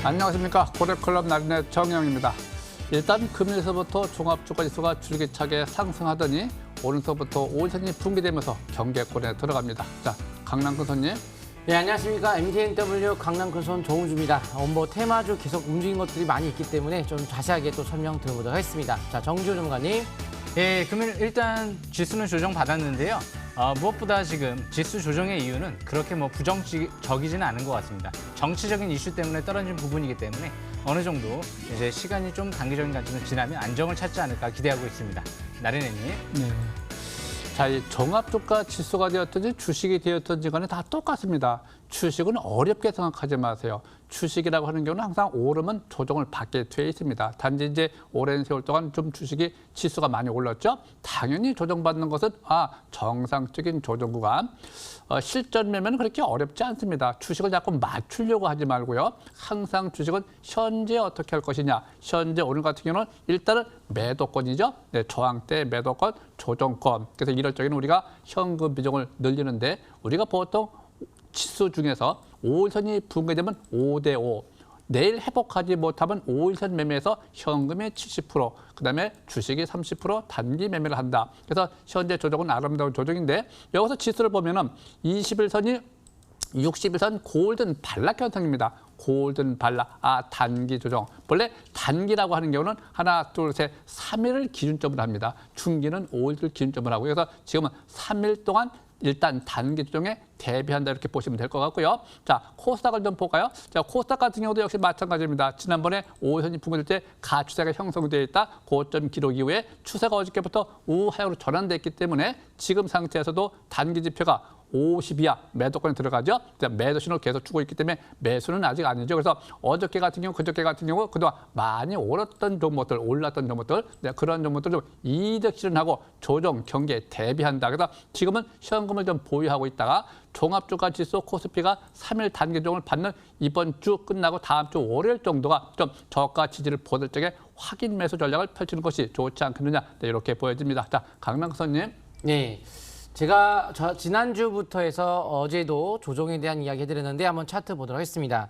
안녕하십니까. 고래클럽 나린의 정영입니다. 일단 금일서부터 종합주가지수가 줄기차게 상승하더니 오늘서부터 오전이 붕괴되면서 경계권에 들어갑니다. 자, 강남근 손님. 네, 안녕하십니까. MTNW 강남근손 조은주입니다. 테마주 계속 움직인 것들이 많이 있기 때문에 좀 자세하게 또 설명 드려보도록 하겠습니다. 자, 정지호 전문가님. 예, 금일 일단 지수는 조정받았는데요. 무엇보다 지금 지수 조정의 이유는 그렇게 부정적이지는 않은 것 같습니다. 정치적인 이슈 때문에 떨어진 부분이기 때문에 어느 정도 이제 시간이 좀 단기적인 관점을 지나면 안정을 찾지 않을까 기대하고 있습니다. 나린애님. 네. 자, 이 종합주가 지수가 되었든지 주식이 되었든지 간에 다 똑같습니다. 주식은 어렵게 생각하지 마세요. 주식이라고 하는 경우는 항상 오르면 조정을 받게 돼 있습니다. 단지 이제 오랜 세월 동안 좀 주식이 지수가 많이 올랐죠. 당연히 조정받는 것은 정상적인 조정 구간. 실전 매매는 그렇게 어렵지 않습니다. 주식을 자꾸 맞추려고 하지 말고요. 항상 주식은 현재 어떻게 할 것이냐. 현재 오늘 같은 경우는 일단은 매도권이죠. 네, 저항 때 매도권, 조정권. 그래서 이럴 적에는 우리가 현금 비중을 늘리는데 우리가 보통 지수 중에서 5일선이 붕괴되면 5대5. 내일 회복하지 못하면 5일선 매매에서 현금의 70%, 그다음에 주식이 30% 단기 매매를 한다. 그래서 현재 조정은 아름다운 조정인데 여기서 지수를 보면은 21선이 61선 골든 발락 현상입니다. 골든 발락, 단기 조정. 원래 단기라고 하는 경우는 하나, 둘, 셋, 3일을 기준점으로 합니다. 중기는 5일을 기준점으로 하고 그래서 지금은 3일 동안 일단 단기 조정에 대비한다 이렇게 보시면 될 것 같고요. 자, 코스닥을 좀 볼까요? 자, 코스닥 같은 경우도 역시 마찬가지입니다. 지난번에 5일선이 붕괴될 때 가추세가 형성되어 있다. 고점 기록 이후에 추세가 어저께부터 우하향으로 전환됐기 때문에 지금 상태에서도 단기 지표가 50 이하 매도권에 들어가죠. 매도 신호를 계속 주고 있기 때문에 매수는 아직 아니죠. 그래서 어저께 같은 경우, 그저께 같은 경우 그동안 많이 올랐던 종목들, 올랐던 종목들, 그런 종목들 좀 이득 실현하고 조정 경계에 대비한다. 그래서 지금은 현금을 좀 보유하고 있다가 종합주가 지수 코스피가 3일 단기 조정을 받는 이번 주 끝나고 다음 주 월요일 정도가 좀 저가 지지를 보들 적에 확인 매수 전략을 펼치는 것이 좋지 않겠느냐. 네, 이렇게 보여집니다. 자, 강남근 선생님. 네. 제가 지난주부터 해서 어제도 조정에 대한 이야기 해드렸는데 한번 차트 보도록 하겠습니다.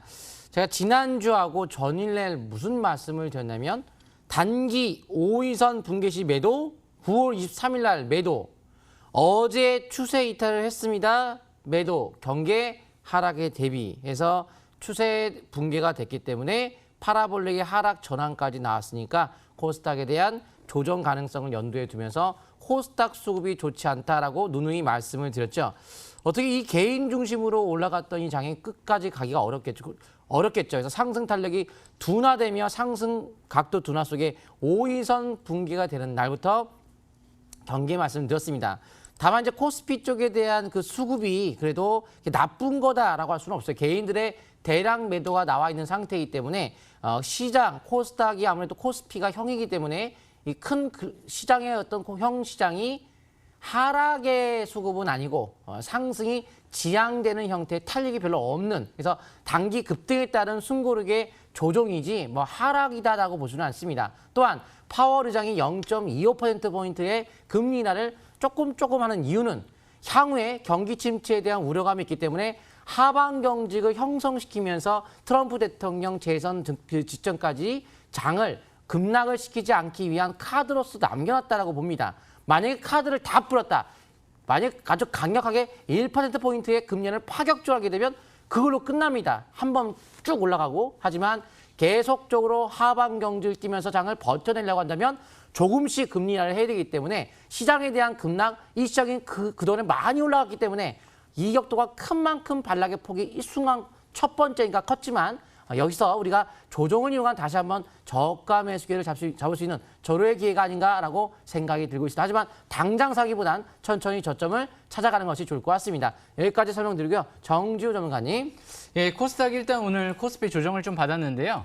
제가 지난주하고 전일날 무슨 말씀을 드렸냐면 단기 5일선 붕괴 시 매도, 9월 23일 날 매도, 어제 추세 이탈을 했습니다. 매도, 경계 하락에 대비해서 추세 붕괴가 됐기 때문에 파라볼릭의 하락 전환까지 나왔으니까 코스닥에 대한 조정 가능성을 염두에 두면서 코스닥 수급이 좋지 않다라고 누누이 말씀을 드렸죠. 어떻게 이 개인 중심으로 올라갔던 이 장이 끝까지 가기가 어렵겠죠. 그래서 상승 탄력이 둔화되며 상승 각도 둔화 속에 5일선 붕괴가 되는 날부터 경계 말씀드렸습니다. 다만 이제 코스피 쪽에 대한 그 수급이 그래도 나쁜 거다라고 할 수는 없어요. 개인들의 대량 매도가 나와 있는 상태이기 때문에 시장, 코스닥이 아무래도 코스피가 형이기 때문에 이 큰 시장의 어떤 형 시장이 하락의 수급은 아니고 상승이 지향되는 형태의 탄력이 별로 없는 그래서 단기 급등에 따른 숨고르기의 조정이지 하락이다라고 보지는 않습니다. 또한 파월 의장이 0.25%포인트의 금리 인하를 조금 하는 이유는 향후에 경기 침체에 대한 우려감이 있기 때문에 하방 경직을 형성시키면서 트럼프 대통령 재선 직전까지 장을 급락을 시키지 않기 위한 카드로서 남겨놨다라고 봅니다. 만약에 카드를 다 풀었다. 만약 아주 강력하게 1%포인트의 금리를 파격적으로 하게 되면 그걸로 끝납니다. 한번 쭉 올라가고 하지만 계속적으로 하방 경직을 띄면서 장을 버텨내려고 한다면 조금씩 금리 인하를 해야 되기 때문에 시장에 대한 급락, 일시적인 그동안에 많이 올라갔기 때문에 이격도가 큰 만큼 반락의 폭이 이 순간 첫 번째니까 컸지만 여기서 우리가 조정을 이용한 다시 한번 저가 매수 기회를 잡을 수 있는 절호의 기회가 아닌가라고 생각이 들고 있습니다. 하지만 당장 사기보단 천천히 저점을 찾아가는 것이 좋을 것 같습니다. 여기까지 설명드리고요. 정지호 전문가님. 예, 코스닥 일단 오늘 코스피 조정을 좀 받았는데요.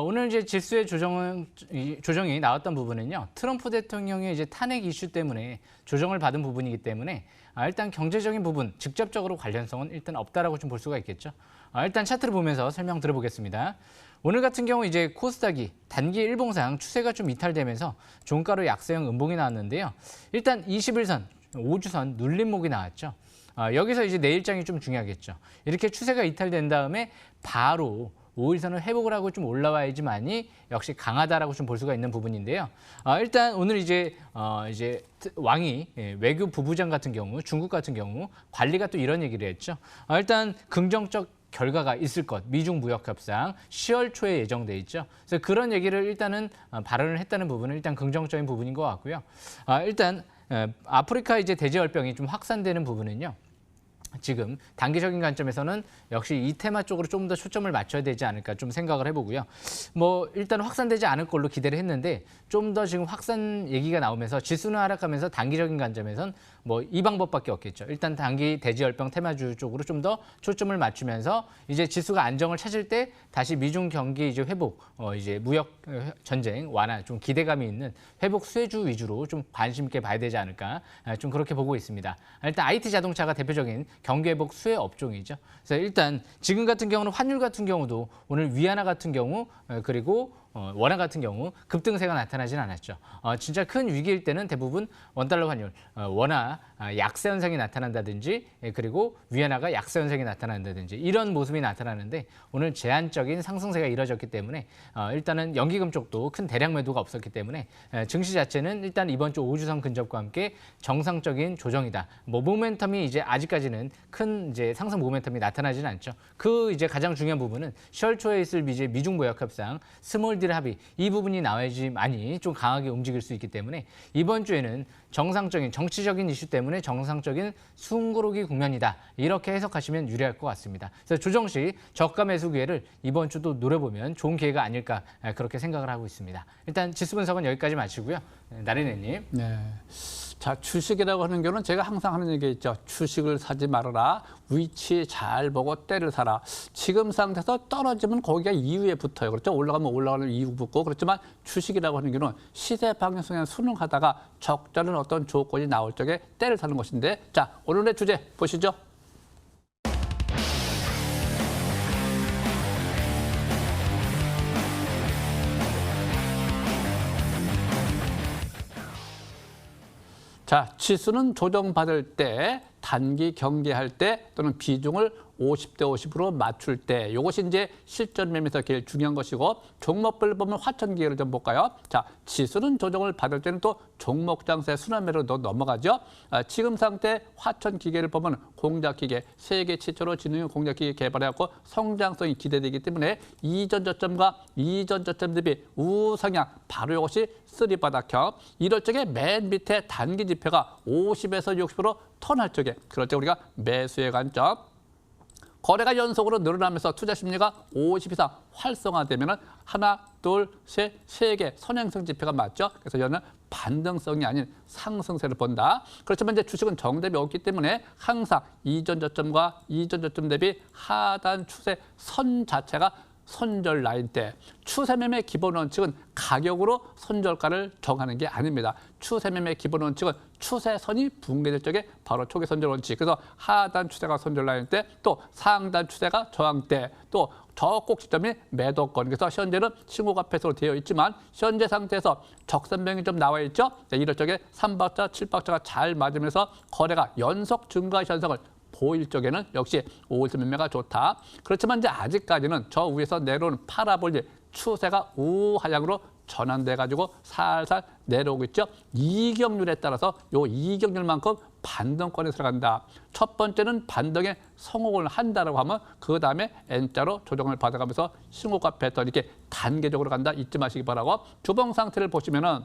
오늘 이제 지수의 조정이 나왔던 부분은요. 트럼프 대통령의 이제 탄핵 이슈 때문에 조정을 받은 부분이기 때문에 일단 경제적인 부분, 직접적으로 관련성은 일단 없다라고 좀 볼 수가 있겠죠. 일단 차트를 보면서 설명 들어보겠습니다. 오늘 같은 경우 이제 코스닥이 단기 일봉상 추세가 좀 이탈되면서 종가로 약세형 음봉이 나왔는데요. 일단 21선, 5주선 눌림목이 나왔죠. 여기서 이제 내일장이 좀 중요하겠죠. 이렇게 추세가 이탈된 다음에 바로 5일선을 회복을 하고 좀 올라와야지만이 역시 강하다라고 좀 볼 수가 있는 부분인데요. 일단 오늘 이제 왕이 외교 부부장 같은 경우, 중국 같은 경우 관리가 또 이런 얘기를 했죠. 일단 긍정적 결과가 있을 것, 미중 무역 협상 10월 초에 예정돼 있죠. 그래서 그런 얘기를 일단은 발언을 했다는 부분은 일단 긍정적인 부분인 것 같고요. 일단 아프리카 이제 돼지열병이 좀 확산되는 부분은요. 지금 단기적인 관점에서는 역시 이 테마 쪽으로 좀 더 초점을 맞춰야 되지 않을까 좀 생각을 해보고요. 뭐 일단 확산되지 않을 걸로 기대를 했는데 좀 더 지금 확산 얘기가 나오면서 지수는 하락하면서 단기적인 관점에선 뭐 이 방법밖에 없겠죠. 일단 단기 돼지열병 테마주 쪽으로 좀 더 초점을 맞추면서 이제 지수가 안정을 찾을 때 다시 미중 경기 이제 회복, 이제 무역 전쟁 완화 좀 기대감이 있는 회복 수혜주 위주로 좀 관심 있게 봐야 되지 않을까 좀 그렇게 보고 있습니다. 일단 IT 자동차가 대표적인 경기 회복 수혜 업종이죠. 그래서 일단 지금 같은 경우는 환율 같은 경우도 오늘 위안화 같은 경우 그리고 원화 같은 경우 급등세가 나타나진 않았죠. 진짜 큰 위기일 때는 대부분 원달러 환율, 원화 약세 현상이 나타난다든지 그리고 위안화가 약세 현상이 나타난다든지 이런 모습이 나타나는데 오늘 제한적인 상승세가 이뤄졌기 때문에 일단은 연기금 쪽도 큰 대량 매도가 없었기 때문에 증시 자체는 일단 이번 주 5주선 근접과 함께 정상적인 조정이다. 뭐 모멘텀이 이제 아직까지는 큰 이제 상승 모멘텀이 나타나지는 않죠. 그 이제 가장 중요한 부분은 10월 초에 있을 이제 미중 무역 협상 스몰 딜 합의 이 부분이 나와야지만이 좀 강하게 움직일 수 있기 때문에 이번 주에는 정상적인 정치적인 이슈 때문에 정상적인 숨고르기 국면이다. 이렇게 해석하시면 유리할 것 같습니다. 그래서 조정 시 저가 매수 기회를 이번 주도 노려보면 좋은 기회가 아닐까 그렇게 생각을 하고 있습니다. 일단 지수 분석은 여기까지 마치고요. 나린애님. 네. 자, 주식이라고 하는 경우는 제가 항상 하는 얘기 있죠. 주식을 사지 말아라. 위치 잘 보고 때를 사라. 지금 상태에서 떨어지면 거기가 이후에 붙어요. 그렇죠? 올라가면 올라가는 이후 붙고. 그렇지만 주식이라고 하는 경우는 시세 방향성에 순응하다가 적절한 어떤 조건이 나올 적에 때를 사는 것인데, 자, 오늘의 주제 보시죠. 자, 지수는 조정받을 때, 단기 경계할 때 또는 비중을 50대 50으로 맞출 때 이것이 이제 실전 매매에서 제일 중요한 것이고 종목별 보면 화천 기회를 좀 볼까요? 자, 지수는 조정을 받을 때는 또 종목 장세 순환매로 넘어가죠. 지금 상태 화천 기계를 보면 공작 기계 세계 최초로 진흥 공작 기계 개발해갖고 성장성이 기대되기 때문에 이전 저점과 이전 저점 대비 우상향 바로 이것이 쓰리바닥형. 이럴 적에 맨 밑에 단기 지표가 50에서 60% 턴할 적에 그럴 때 우리가 매수의 관점. 거래가 연속으로 늘어나면서 투자 심리가 50 이상 활성화되면 하나, 둘, 셋, 세 개 선행성 지표가 맞죠. 그래서 저는 반등성이 아닌 상승세를 본다. 그렇지만 이제 주식은 정답이 없기 때문에 항상 이전 저점과 이전 저점 대비 하단 추세 선 자체가 손절 라인 때 추세 매매 기본 원칙은 가격으로 손절가를 정하는 게 아닙니다. 추세 매매 기본 원칙은 추세선이 붕괴될 적에 바로 초기 손절 원칙. 그래서 하단 추세가 손절 라인 때 또 상단 추세가 저항 때 또 저 꼭지점이 매도권. 그래서 현재는 신고가 패스로 되어 있지만 현재 상태에서 적선병이 좀 나와 있죠. 이럴 적에 3박자, 7박자가 잘 맞으면서 거래가 연속 증가 현상을 보일 적에는 역시 5일선 매매가 좋다. 그렇지만 이제 아직까지는 저 위에서 내려오는 파라볼리 추세가 우하향으로 전환돼가지고 살살 내려오고 있죠. 이격률에 따라서 요 이격률만큼 반등권에 들어간다. 첫 번째는 반등에 성공을 한다라고 하면 그 다음에 N자로 조정을 받아가면서 신고가 패턴 이렇게 단계적으로 간다. 잊지 마시기 바라고. 주봉 상태를 보시면은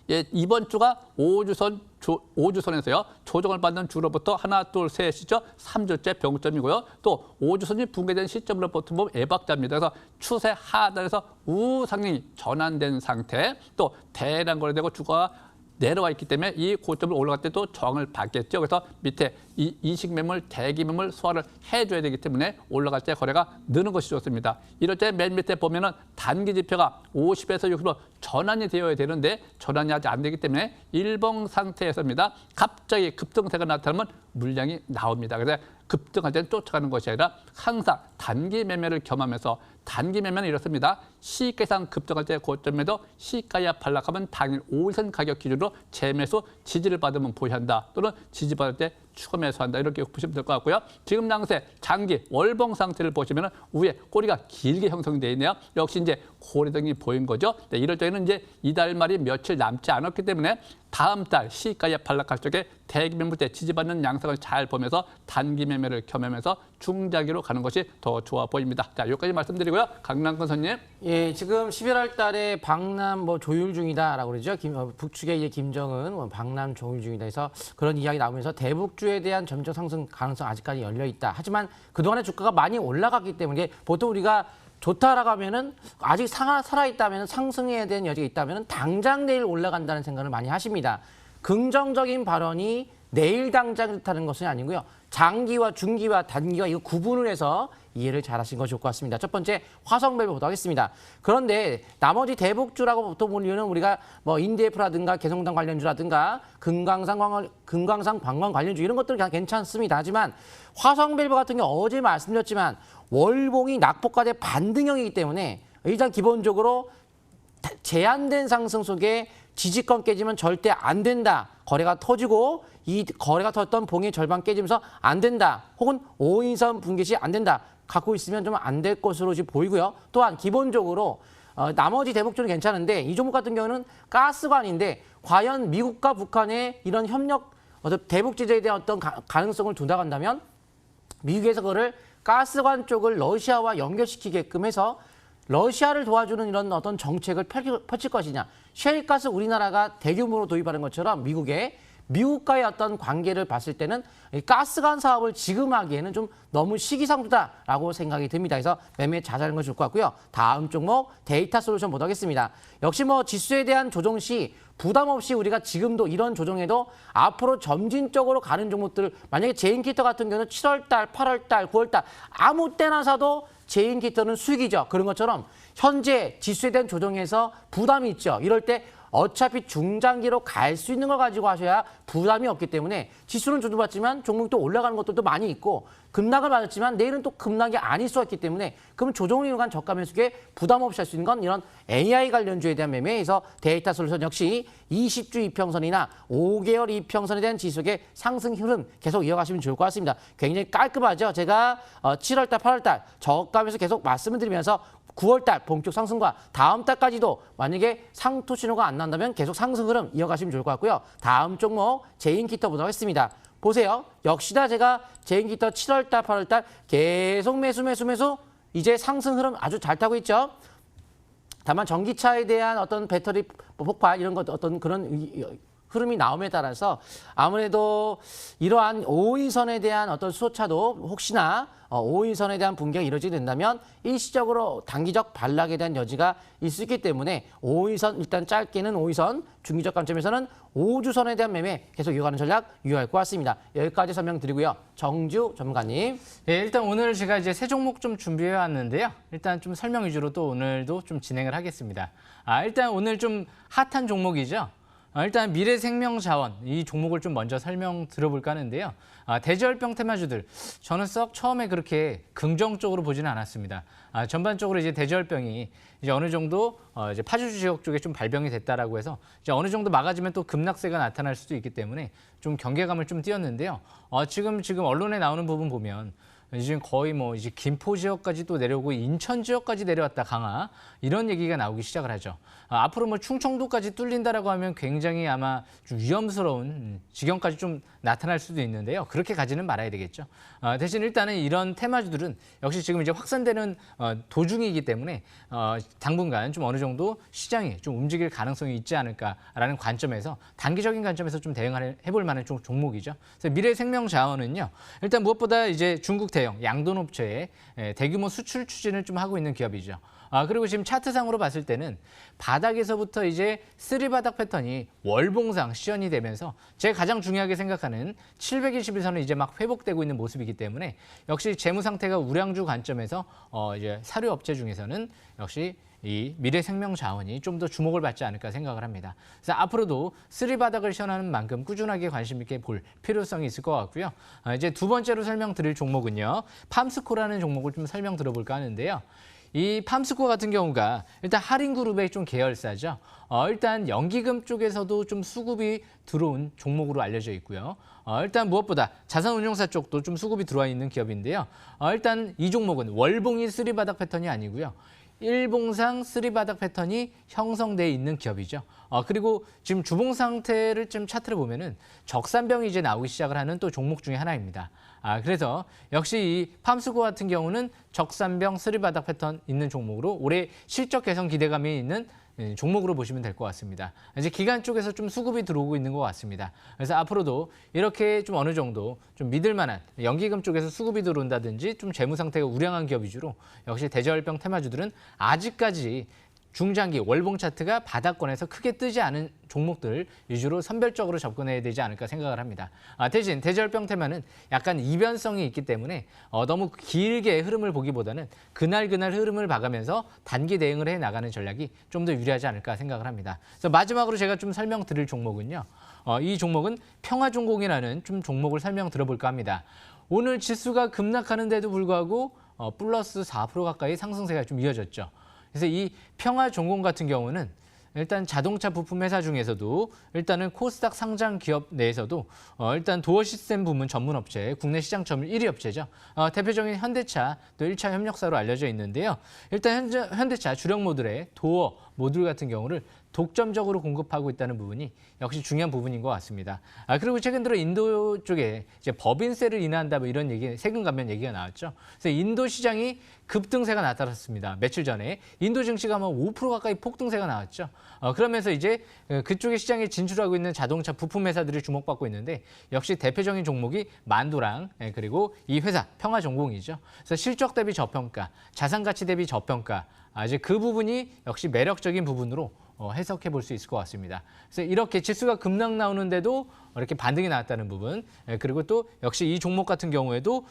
이번 주가 5주선에서요. 조정을 받는 주로부터 하나, 둘, 셋이죠. 3주째 병점이고요. 또 5주선이 붕괴된 시점으로부터 보면 애박자입니다. 그래서 추세 하단에서 우상향이 전환된 상태. 또 대량 거래되고 주가가 내려와 있기 때문에 이 고점을 올라갈 때도 저항을 받겠죠. 그래서 밑에 이 이식 매물, 대기 매물 소화를 해줘야 되기 때문에 올라갈 때 거래가 느는 것이 좋습니다. 이럴 때 맨 밑에 보면은 단기 지표가 50에서 60% 전환이 되어야 되는데 전환이 아직 안 되기 때문에 일봉 상태에서입니다. 갑자기 급등세가 나타나면 물량이 나옵니다. 그래서 급등할 때는 쫓아가는 것이 아니라 항상 단기 매매를 겸하면서 단기 매매는 이렇습니다. 시가 이상 급등할 때 고점 매도, 시가야 반락하면 당일 5일선 가격 기준으로 재매수 지지를 받으면 보유한다. 또는 지지받을 때 추가 매수한다 이렇게 보시면 될 것 같고요. 지금 양세 장기 월봉 상태를 보시면 위에 꼬리가 길게 형성되어 있네요. 역시 이제 고래등이 보인 거죠. 네, 이럴 때는 이제 이달 말이 며칠 남지 않았기 때문에 다음 달 시가에 반락할 적에 대기 매물 때 지지받는 양상을 잘 보면서 단기 매매를 겸하면서 중장기로 가는 것이 더 좋아 보입니다. 자, 여기까지 말씀드리고요. 강남권 선님. 예, 지금 11월 달에 방남 뭐 조율 중이다라고 그러죠. 북측의 이제 김정은 방남 조율 중이다 해서 그런 이야기 나오면서 대북주에 대한 점적 상승 가능성 아직까지 열려 있다. 하지만 그동안에 주가가 많이 올라갔기 때문에 보통 우리가 좋다라고 하면은 아직 살아있다면 상승에 대한 여지가 있다면 당장 내일 올라간다는 생각을 많이 하십니다. 긍정적인 발언이 내일 당장 좋다는 것은 아니고요. 장기와 중기와 단기와 이거 구분을 해서 이해를 잘 하신 것이 좋을 것 같습니다. 첫 번째 화성밸브 보도록 하겠습니다. 그런데 나머지 대북주라고 보통 불리는 우리가 뭐 인디에프라든가 개성당 관련주라든가 금강산 관광 관련주 이런 것들은 그냥 괜찮습니다. 하지만 화성밸브 같은 경우 어제 말씀드렸지만 월봉이 낙폭과대 반등형이기 때문에 일단 기본적으로 제한된 상승 속에 지지권 깨지면 절대 안 된다. 거래가 터지고 이 거래가 터졌던 봉의 절반 깨지면서 안 된다. 혹은 5인선 분기시 안 된다. 갖고 있으면 좀 안 될 것으로 지금 보이고요. 또한 기본적으로 나머지 대북주는 괜찮은데 이 종목 같은 경우는 가스관인데 과연 미국과 북한의 이런 협력, 대북 제재에 대한 어떤 가능성을 둔다고 한다면 미국에서 그거를 가스관 쪽을 러시아와 연결시키게끔 해서 러시아를 도와주는 이런 어떤 정책을 펼칠 것이냐. 셰일가스 우리나라가 대규모로 도입하는 것처럼 미국과의 어떤 관계를 봤을 때는 가스관 사업을 지금 하기에는 좀 너무 시기상조다라고 생각이 듭니다. 그래서 매매 자제하는 것이 좋을 것 같고요. 다음 종목 데이터 솔루션 보도록 하겠습니다. 역시 뭐 지수에 대한 조정 시 부담 없이 우리가 지금도 이런 조정에도 앞으로 점진적으로 가는 종목들 만약에 제인키터 같은 경우는 7월 달, 8월 달, 9월 달 아무 때나 사도 제인키터는 수익이죠. 그런 것처럼 현재 지수에 대한 조정에서 부담이 있죠. 이럴 때 어차피 중장기로 갈 수 있는 걸 가지고 하셔야 부담이 없기 때문에 지수는 조정받지만 종목도 올라가는 것들도 많이 있고 급락을 맞았지만 내일은 또 급락이 아닐 수가 있기 때문에 그럼 조정을 이용한 저가 매수에 부담 없이 할 수 있는 건 이런 AI 관련주에 대한 매매에서 데이터 솔루션 역시 20주 이평선이나 5개월 이평선에 대한 지수의 상승 흐름 계속 이어가시면 좋을 것 같습니다. 굉장히 깔끔하죠. 제가 7월 달, 8월 달 저가면서 계속 말씀을 드리면서 9월 달 본격 상승과 다음 달까지도 만약에 상투 신호가 안 난다면 계속 상승 흐름 이어가시면 좋을 것 같고요. 다음 종목 제인키터 보도록 하겠습니다. 보세요. 역시나 제가 제인키터 7월 달, 8월 달 계속 매수 이제 상승 흐름 아주 잘 타고 있죠. 다만 전기차에 대한 어떤 배터리 폭발 이런 것 어떤 그런 흐름이 나옴에 따라서 아무래도 이러한 5인선에 대한 어떤 수소차도 혹시나 5인선에 대한 붕괴가 이루어지게 된다면 일시적으로 단기적 반락에 대한 여지가 있을 수 있기 때문에 5인선 일단 짧게는 5인선 중기적 관점에서는 5주선에 대한 매매 계속 이어가는 전략 유효할 것 같습니다. 여기까지 설명드리고요. 정주 전문가님. 예, 일단 오늘 제가 이제 세 종목 좀 준비해 왔는데요. 일단 좀 설명 위주로 또 오늘도 좀 진행을 하겠습니다. 일단 오늘 좀 핫한 종목이죠. 일단 미래생명자원 이 종목을 좀 먼저 설명 들어볼까 하는데요. 대지열병 테마주들 저는 썩 처음에 그렇게 긍정적으로 보지는 않았습니다. 전반적으로 이제 대지열병이 이제 어느 정도 이제 파주 지역 쪽에 좀 발병이 됐다라고 해서 이제 어느 정도 막아지면 또 급락세가 나타날 수도 있기 때문에 좀 경계감을 좀 띄었는데요. 지금 언론에 나오는 부분 보면 지금 거의 뭐 이제 김포 지역까지 또 내려오고 인천 지역까지 내려왔다 강화 이런 얘기가 나오기 시작을 하죠. 앞으로 뭐 충청도까지 뚫린다라고 하면 굉장히 아마 좀 위험스러운 지경까지 좀 나타날 수도 있는데요. 그렇게 가지는 말아야 되겠죠. 대신 일단은 이런 테마주들은 역시 지금 이제 확산되는 도중이기 때문에 당분간 좀 어느 정도 시장이 좀 움직일 가능성이 있지 않을까라는 관점에서 단기적인 관점에서 좀 대응을 해볼 만한 종목이죠. 그래서 미래생명자원은요. 일단 무엇보다 이제 중국 대형 양돈업체에 대규모 수출 추진을 좀 하고 있는 기업이죠. 그리고 지금 차트상으로 봤을 때는 바닥에서부터 이제 쓰리바닥 패턴이 월봉상 시연이 되면서 제가 가장 중요하게 생각하는 721선은 이제 막 회복되고 있는 모습이기 때문에 역시 재무 상태가 우량주 관점에서 이제 사료업체 중에서는 역시 이 미래생명자원이 좀 더 주목을 받지 않을까 생각을 합니다. 그래서 앞으로도 쓰리바닥을 시연하는 만큼 꾸준하게 관심 있게 볼 필요성이 있을 것 같고요. 이제 두 번째로 설명드릴 종목은요. 팜스코라는 종목을 좀 설명 들어볼까 하는데요. 이 팜스코 같은 경우가 일단 할인그룹의 좀 계열사죠. 일단 연기금 쪽에서도 좀 수급이 들어온 종목으로 알려져 있고요. 일단 무엇보다 자산운용사 쪽도 좀 수급이 들어와 있는 기업인데요. 일단 이 종목은 월봉이 쓰리바닥 패턴이 아니고요. 일봉상 쓰리바닥 패턴이 형성돼 있는 기업이죠. 그리고 지금 주봉 상태를 좀 차트를 보면은 적산병이 이제 나오기 시작을 하는 또 종목 중에 하나입니다. 그래서 역시 이 팜스코 같은 경우는 적산병 쓰리바닥 패턴 있는 종목으로 올해 실적 개선 기대감이 있는 종목으로 보시면 될 것 같습니다. 이제 기관 쪽에서 좀 수급이 들어오고 있는 것 같습니다. 그래서 앞으로도 이렇게 좀 어느 정도 좀 믿을 만한 연기금 쪽에서 수급이 들어온다든지 좀 재무 상태가 우량한 기업 위주로 역시 대저혈병 테마주들은 아직까지 중장기 월봉 차트가 바닥권에서 크게 뜨지 않은 종목들 위주로 선별적으로 접근해야 되지 않을까 생각을 합니다. 대신 대저혈병 테마는 약간 이변성이 있기 때문에 너무 길게 흐름을 보기보다는 그날 흐름을 봐가면서 단기 대응을 해 나가는 전략이 좀 더 유리하지 않을까 생각을 합니다. 그래서 마지막으로 제가 좀 설명드릴 종목은요. 이 종목은 평화종공이라는 좀 종목을 설명 들어볼까 합니다. 오늘 지수가 급락하는데도 불구하고 플러스 4% 가까이 상승세가 좀 이어졌죠. 그래서 이 평화종공 같은 경우는 일단 자동차 부품 회사 중에서도 일단은 코스닥 상장 기업 내에서도 일단 도어 시스템 부문 전문 업체, 국내 시장 점유율 1위 업체죠. 대표적인 현대차 또 1차 협력사로 알려져 있는데요. 일단 현대차 주력 모듈의 도어 모듈 같은 경우를 독점적으로 공급하고 있다는 부분이 역시 중요한 부분인 것 같습니다. 그리고 최근 들어 인도 쪽에 이제 법인세를 인하한다 뭐 이런 얘기, 세금 감면 얘기가 나왔죠. 그래서 인도 시장이 급등세가 나타났습니다. 며칠 전에 인도 증시가 뭐 5% 가까이 폭등세가 나왔죠. 그러면서 이제 그쪽의 시장에 진출하고 있는 자동차 부품 회사들이 주목받고 있는데 역시 대표적인 종목이 만도랑 그리고 이 회사 평화종공이죠. 그래서 실적 대비 저평가, 자산 가치 대비 저평가, 이제 그 부분이 역시 매력적인 부분으로 해석해 볼 수 있을 것 같습니다. 그래서 이렇게 지수가 급락 나오는데도 이렇게 반등이 나왔다는 부분, 그리고 또 역시 이 종목 같은 경우에도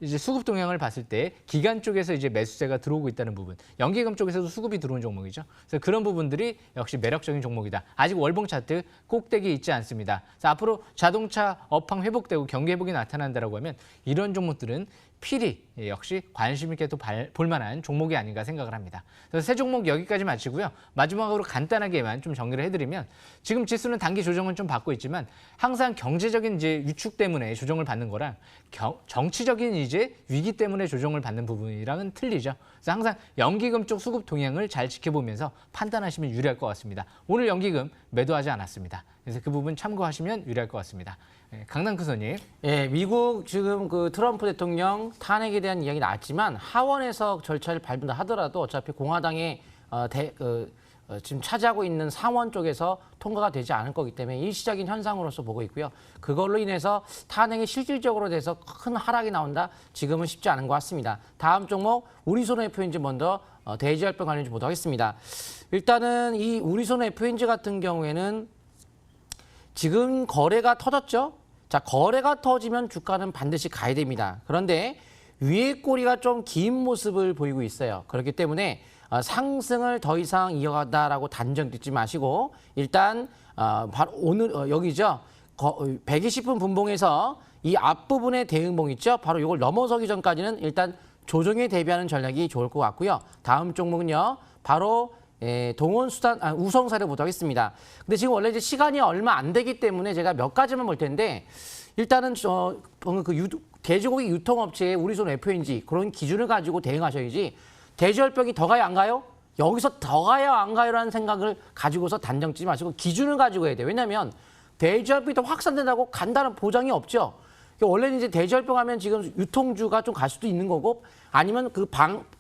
이제 수급 동향을 봤을 때 기관 쪽에서 이제 매수세가 들어오고 있다는 부분, 연기금 쪽에서도 수급이 들어온 종목이죠. 그래서 그런 부분들이 역시 매력적인 종목이다. 아직 월봉 차트 꼭대기에 있지 않습니다. 그래서 앞으로 자동차 업황 회복되고 경기 회복이 나타난다라고 하면 이런 종목들은 필히 역시 관심 있게 또 볼만한 종목이 아닌가 생각을 합니다. 그래서 세 종목 여기까지 마치고요. 마지막으로 간단하게만 좀 정리를 해드리면 지금 지수는 단기 조정은 좀 받고 있지만 항상 경제적인 이제 위축 때문에 조정을 받는 거랑 정치적인 이제 위기 때문에 조정을 받는 부분이랑은 틀리죠. 그래서 항상 연기금 쪽 수급 동향을 잘 지켜보면서 판단하시면 유리할 것 같습니다. 오늘 연기금 매도하지 않았습니다. 그래서 그 부분 참고하시면 유리할 것 같습니다. 강남크 소님. 예, 미국 지금 그 트럼프 대통령 탄핵에 대한 이야기 나왔지만 하원에서 절차를 밟는다 하더라도 어차피 공화당의 지금 차지하고 있는 상원 쪽에서 통과가 되지 않을 거기 때문에 일시적인 현상으로서 보고 있고요. 그걸로 인해서 탄핵이 실질적으로 돼서 큰 하락이 나온다? 지금은 쉽지 않은 것 같습니다. 다음 종목 우리손 FNG 먼저 대지혈병 관련주 보도록 하겠습니다. 일단은 이 우리손 FNG 같은 경우에는 지금 거래가 터졌죠? 자, 거래가 터지면 주가는 반드시 가야 됩니다. 그런데 위에 꼬리가 좀 긴 모습을 보이고 있어요. 그렇기 때문에 상승을 더 이상 이어가다라고 단정 짓지 마시고 일단 바로 오늘 여기죠. 120분 분봉에서 이 앞부분의 대응봉 있죠. 바로 이걸 넘어서기 전까지는 일단 조정에 대비하는 전략이 좋을 것 같고요. 다음 종목은요. 바로 우성사를 보도록 하겠습니다. 근데 지금 원래 이제 시간이 얼마 안 되기 때문에 제가 몇 가지만 볼 텐데 일단은 돼지고기 유통업체의 우리손 FNG 그런 기준을 가지고 대응하셔야지 돼지열병이 더 가요 안 가요? 여기서 더 가요 안 가요라는 생각을 가지고서 단정 짓지 마시고 기준을 가지고 해야 돼요. 왜냐하면 돼지열병이 더 확산된다고 간다는 보장이 없죠. 원래는 이제 돼지열병 하면 지금 유통주가 좀 갈 수도 있는 거고 아니면 그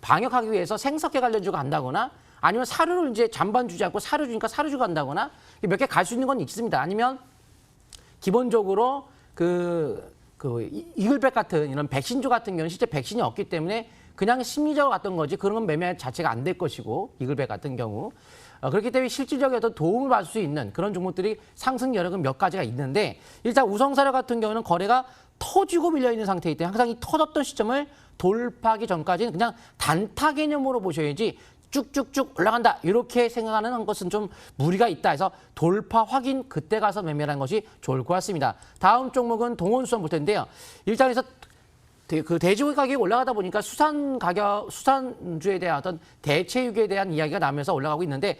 방역하기 위해서 생석회 관련주가 간다거나 아니면 사료를 이제 잔반 주지 않고 사료주니까 사료주 간다거나 몇 개 갈 수 있는 건 있습니다. 아니면 기본적으로 이글백 같은 이런 백신주 같은 경우는 실제 백신이 없기 때문에 그냥 심리적으로 갔던 거지 그런 건 매매 자체가 안 될 것이고 이글백 같은 경우 그렇기 때문에 실질적으로 도움을 받을 수 있는 그런 종목들이 상승 여력은 몇 가지가 있는데 일단 우성사료 같은 경우는 거래가 터지고 밀려있는 상태이기 때문에 항상 이 터졌던 시점을 돌파하기 전까지는 그냥 단타 개념으로 보셔야지 쭉쭉쭉 올라간다 이렇게 생각하는 것은 좀 무리가 있다 해서 돌파 확인 그때 가서 매매하는 것이 좋을 것 같습니다. 다음 종목은 동원수선 볼 텐데요. 일단에서 그 돼지고기 가격이 올라가다 보니까 수산주에 대한 어떤 대체육에 대한 이야기가 나면서 올라가고 있는데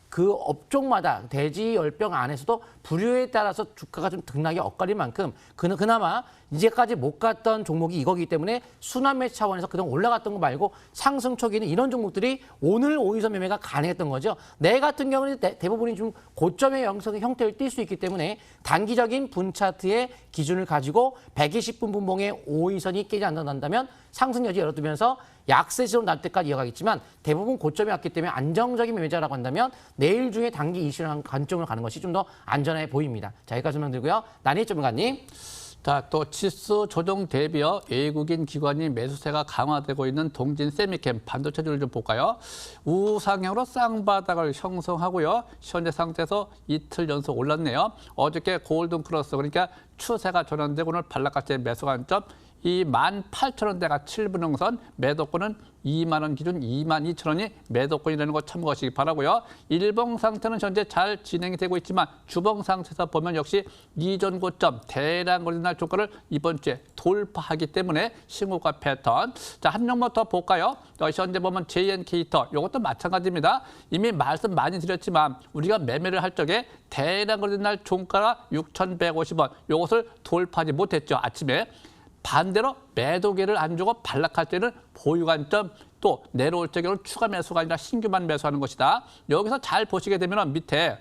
그 업종마다 돼지 열병 안에서도 부류에 따라서 주가가 좀 등락이 엇갈릴 만큼 그나마 이제까지 못 갔던 종목이 이거기 때문에 순환매 차원에서 그동안 올라갔던 거 말고 상승 초기에는 이런 종목들이 오늘 5일선 매매가 가능했던 거죠. 내 같은 경우는 대부분이 좀 고점의 형태를 띌 수 있기 때문에 단기적인 분 차트의 기준을 가지고 120분 분봉의 5일선이 깨지 않는다면 상승 여지 열어두면서 약세시로 날 때까지 이어가겠지만 대부분 고점이 왔기 때문에 안정적인 매매자라고 한다면 내일 중에 단기 이슈를 관점으로 가는 것이 좀 더 안전해 보입니다. 자, 여기까지 설명드리고요. 난희 전문가님. 자, 또 지수 조정 대비어 외국인 기관이 매수세가 강화되고 있는 동진 세미캠 반도체주를 좀 볼까요? 우상향으로 쌍바닥을 형성하고요. 현재 상태에서 이틀 연속 올랐네요. 어저께 골든 크로스 그러니까 추세가 전환되고 오늘 반락가치의 매수 관점 이 18,000원대가 7분홍선 매도권은 2만 원 기준 22,000원이 매도권이라는 거 참고하시기 바라고요. 일봉 상태는 현재 잘 진행이 되고 있지만 주봉 상태에서 보면 역시 이전 고점 대량 거래된 날 조건을 이번 주에 돌파하기 때문에 신고가 패턴. 자, 한 명만 더 볼까요? 현재 보면 JN케이터 이것도 마찬가지입니다. 이미 말씀 많이 드렸지만 우리가 매매를 할 적에 대량 거래된 날 종가가 6,150원 이것을 돌파하지 못했죠. 아침에. 반대로 매도기를 안 주고 반락할 때는 보유 관점 또 내려올 적에는 추가 매수가 아니라 신규만 매수하는 것이다. 여기서 잘 보시게 되면 밑에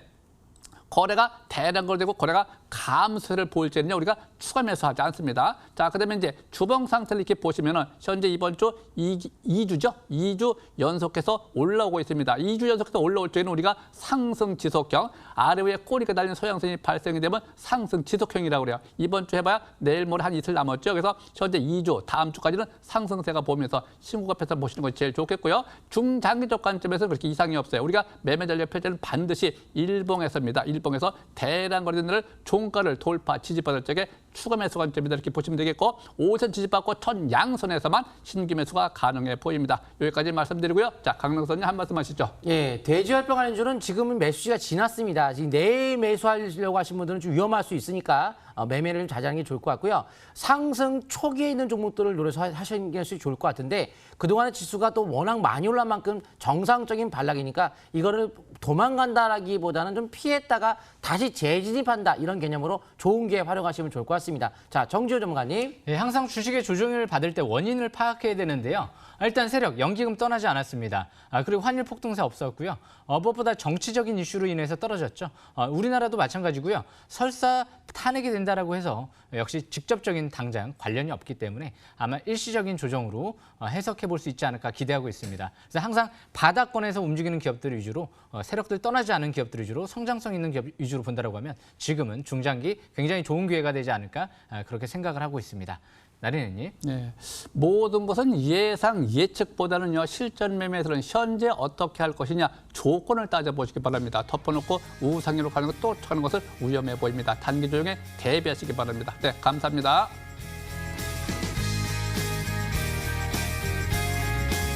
거래가 대량 거래되고 거래가 감소를 보일 때는요 우리가 추가 매수하지 않습니다. 자, 그다음에 이제 주봉 상태를 이렇게 보시면은 현재 이번 주 2주죠. 2주 연속해서 올라오고 있습니다. 2주 연속해서 올라올 때는 우리가 상승 지속형, 아래 위에 꼬리가 달린 소양선이 발생이 되면 상승 지속형이라고 그래요. 이번 주 해봐야 내일 모레 한 이틀 남았죠. 그래서 현재 2주, 다음 주까지는 상승세가 보면서 신고가 패턴 보시는 것이 제일 좋겠고요. 중장기적 관점에서는 그렇게 이상이 없어요. 우리가 매매 전략 펼 때는 반드시 일봉에서입니다. 일봉에서 대량 거래된 날을 종가를 돌파 지지받을 적에 추가 매수 관점이다 이렇게 보시면 되겠고 5선 지지받고 천 양선에서만 신규 매수가 가능해 보입니다. 여기까지 말씀드리고요. 자, 강릉선님 한 말씀 하시죠. 예, 돼지열병 하는 줄은 지금은 매수시가 지났습니다. 지금 내일 매수하려고 하신 분들은 좀 위험할 수 있으니까 매매를 좀 자제하는 게 좋을 것 같고요. 상승 초기에 있는 종목들을 노려서 하시는 게 좋을 것 같은데 그동안에 지수가 또 워낙 많이 올란 만큼 정상적인 반락이니까 이거를 도망간다라기보다는 좀 피했다가 다시 재진입한다 이런 개념으로 좋은 기회 활용하시면 좋을 것 같습니다. 자, 정지호 전문가님. 예, 항상 주식의 조정을 받을 때 원인을 파악해야 되는데요. 일단 세력, 연기금 떠나지 않았습니다. 그리고 환율 폭등세 없었고요. 무엇보다 정치적인 이슈로 인해서 떨어졌죠. 우리나라도 마찬가지고요. 설사 탄핵이 된다라고 해서 역시 직접적인 당장 관련이 없기 때문에 아마 일시적인 조정으로 해석해 볼 수 있지 않을까 기대하고 있습니다. 그래서 항상 바닥권에서 움직이는 기업들 위주로 세력들 떠나지 않은 기업들 위주로 성장성 있는 기업 위주로 본다라고 하면 지금은 중장기 굉장히 좋은 기회가 되지 않을까 그렇게 생각을 하고 있습니다. 나린이님. 네, 모든 것은 예상 예측보다는요 실전 매매에서는 현재 어떻게 할 것이냐 조건을 따져보시기 바랍니다. 덮어놓고 우상향으로 가는 것 또 가는 것을 위험해 보입니다. 단기 조정에 대비하시기 바랍니다. 네, 감사합니다.